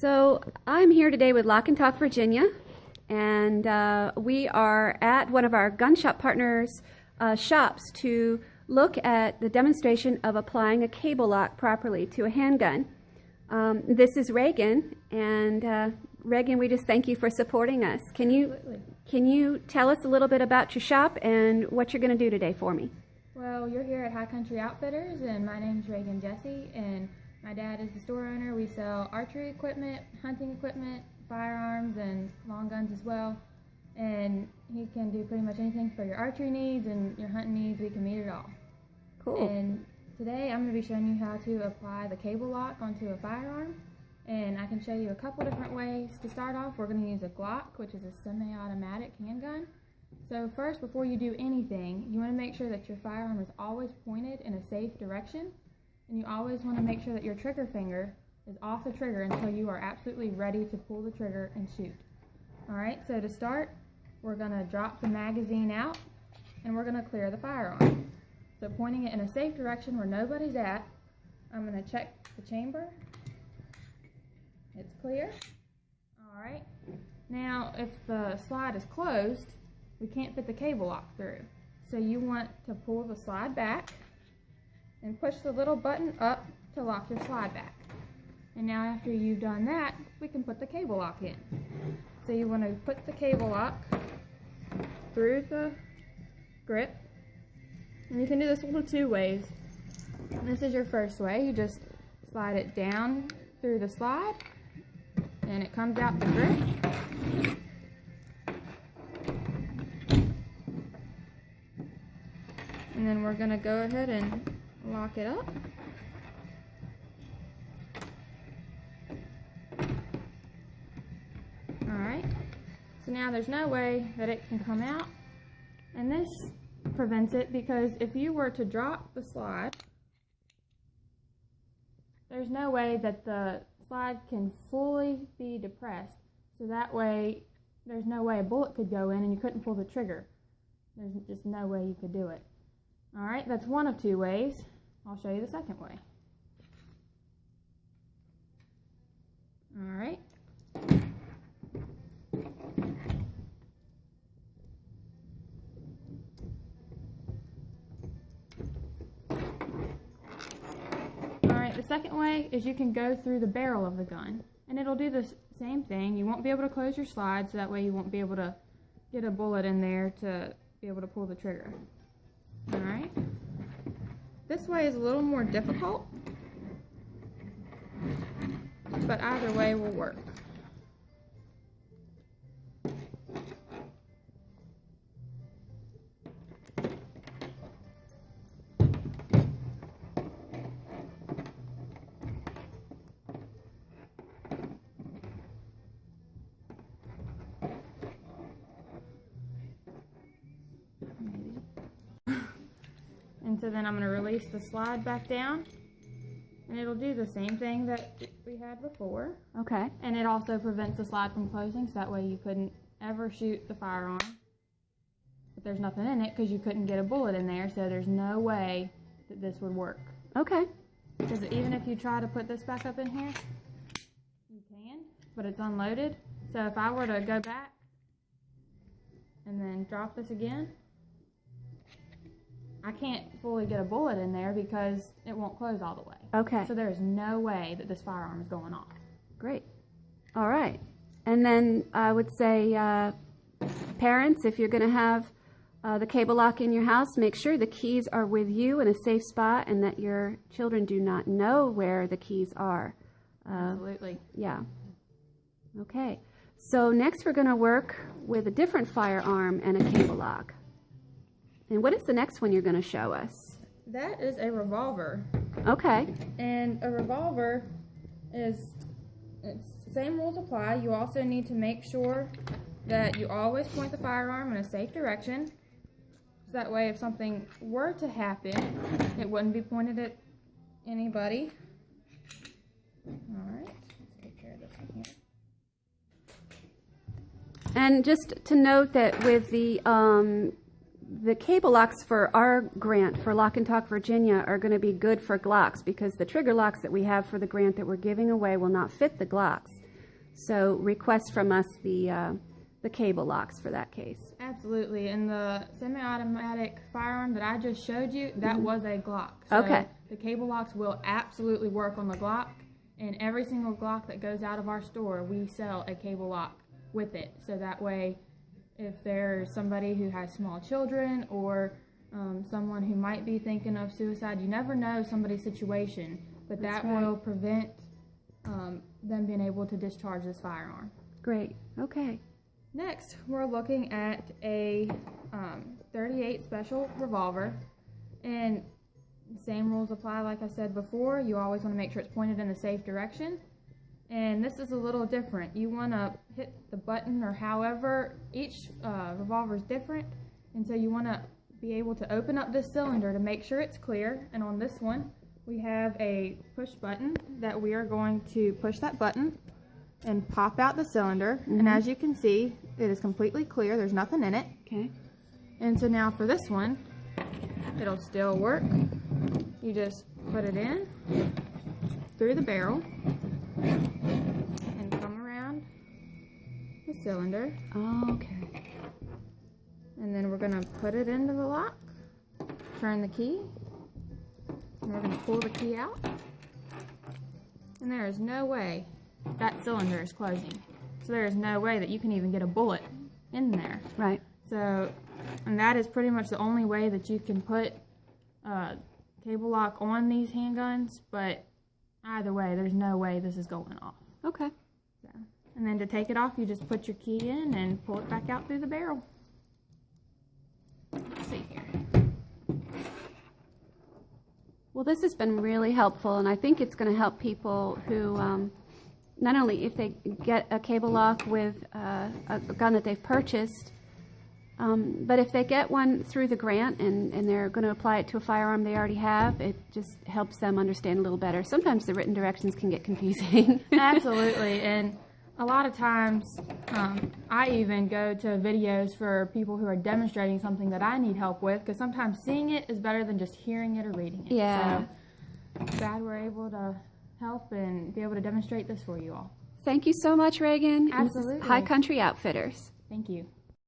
So I'm here today with Lock and Talk Virginia, and we are at one of our gun shop partners' shops to look at the demonstration of applying a cable lock properly to a handgun. This is Reagan, and Reagan, we just thank you for supporting us. Can you tell us a little bit about your shop and what you're going to do today for me? Well, you're here at High Country Outfitters, and my name's Reagan Jesse, and my dad is the store owner. We sell archery equipment, hunting equipment, firearms, and long guns as well. And he can do pretty much anything for your archery needs and your hunting needs. We can meet it all. Cool. And today I'm going to be showing you how to apply the cable lock onto a firearm. And I can show you a couple different ways. To start off, we're going to use a Glock, which is a semi-automatic handgun. So first, before you do anything, you want to make sure that your firearm is always pointed in a safe direction. And you always want to make sure that your trigger finger is off the trigger until you are absolutely ready to pull the trigger and shoot. Alright, so to start, we're going to drop the magazine out and we're going to clear the firearm. So pointing it in a safe direction where nobody's at, I'm going to check the chamber. It's clear. Alright, now if the slide is closed, we can't fit the cable lock through. So you want to pull the slide back and push the little button up to lock your slide back. And now after you've done that, we can put the cable lock in. So you want to put the cable lock through the grip. And you can do this one of two ways. This is your first way. You just slide it down through the slide and it comes out the grip. And then we're going to go ahead and lock it up. Alright, so now there's no way that it can come out, and this prevents it because if you were to drop the slide, there's no way that the slide can fully be depressed, so that way there's no way a bullet could go in and you couldn't pull the trigger. There's just no way you could do it. Alright, that's one of two ways. I'll show you the second way. Alright. Alright, the second way is you can go through the barrel of the gun. And it'll do the same thing. You won't be able to close your slide, so that way you won't be able to get a bullet in there to be able to pull the trigger. Alright. This way is a little more difficult, but either way will work. And so then I'm going to release the slide back down, and it'll do the same thing that we had before. Okay. And it also prevents the slide from closing, so that way you couldn't ever shoot the firearm. But there's nothing in it because you couldn't get a bullet in there, so there's no way that this would work. Okay. Because even if you try to put this back up in here, you can, but it's unloaded. So if I were to go back and then drop this again, I can't fully get a bullet in there because it won't close all the way. Okay. So there's no way that this firearm is going off. Great. All right. And then I would say, parents, if you're going to have the cable lock in your house, make sure the keys are with you in a safe spot and that your children do not know where the keys are. Absolutely. Yeah. Okay. So next we're going to work with a different firearm and a cable lock. And what is the next one you're going to show us? That is a revolver. Okay. And a revolver is, same rules apply. You also need to make sure that you always point the firearm in a safe direction. So that way if something were to happen, it wouldn't be pointed at anybody. Alright, let's take care of this one here. And just to note that with the cable locks for our grant for Lock and Talk Virginia are going to be good for Glocks because the trigger locks that we have for the grant that we're giving away will not fit the Glocks. So request from us the cable locks for that case. Absolutely. And the semi-automatic firearm that I just showed you, that was a Glock. So Okay. the cable locks will absolutely work on the Glock. And every single Glock that goes out of our store, we sell a cable lock with it. So that way, if there's somebody who has small children or someone who might be thinking of suicide, you never know somebody's situation, but That's that right. will prevent them being able to discharge this firearm. Great. Okay. Next, we're looking at a 38 special revolver, and same rules apply like I said before. You always want to make sure it's pointed in the safe direction, and this is a little different. You want to hit the button, or however, each revolver is different, and so you want to be able to open up this cylinder to make sure it's clear. And on this one, we have a push button that we are going to push that button and pop out the cylinder, and as you can see, it is completely clear. There's nothing in it. Okay. And so now for this one, it'll still work. You just put it in through the barrel and come around the cylinder, Okay. and then we're going to put it into the lock, turn the key, and we're going to pull the key out, and there is no way that cylinder is closing. So there is no way that you can even get a bullet in there. Right. So, and that is pretty much the only way that you can put cable lock on these handguns, but either way, there's no way this is going off. Okay. So, and then to take it off, you just put your key in and pull it back out through the barrel. Let's see here. Well, this has been really helpful, and I think it's going to help people who, not only if they get a cable lock with a gun that they've purchased, but if they get one through the grant and they're going to apply it to a firearm they already have, it just helps them understand a little better. Sometimes the written directions can get confusing. Absolutely, and a lot of times I even go to videos for people who are demonstrating something that I need help with, because sometimes seeing it is better than just hearing it or reading it. Yeah. So glad we're able to help and be able to demonstrate this for you all. Thank you so much, Reagan. And this is Absolutely. High Country Outfitters. Thank you.